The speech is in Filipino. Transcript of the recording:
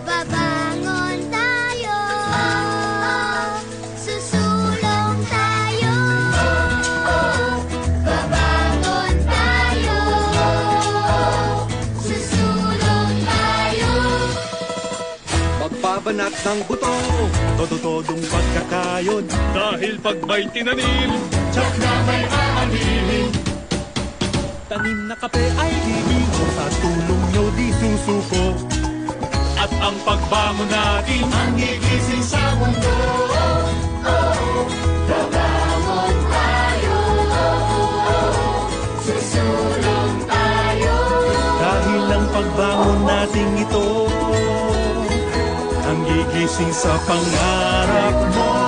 Babangon tayo, susulong tayo. Babangon tayo, susulong tayo. Magbabanat ng buto, todo-todong pagkakayod. Dahil pag may tinanim, Tsak na may aaninin. Tanim na kape ay libigo, sa tulong nyo di susuko. at ang pagbangon natin Ang gigising sa mundo. Babangon tayo, susulong tayo. Dahil ang pagbangon nating ito, ang gigising sa pangarap mo.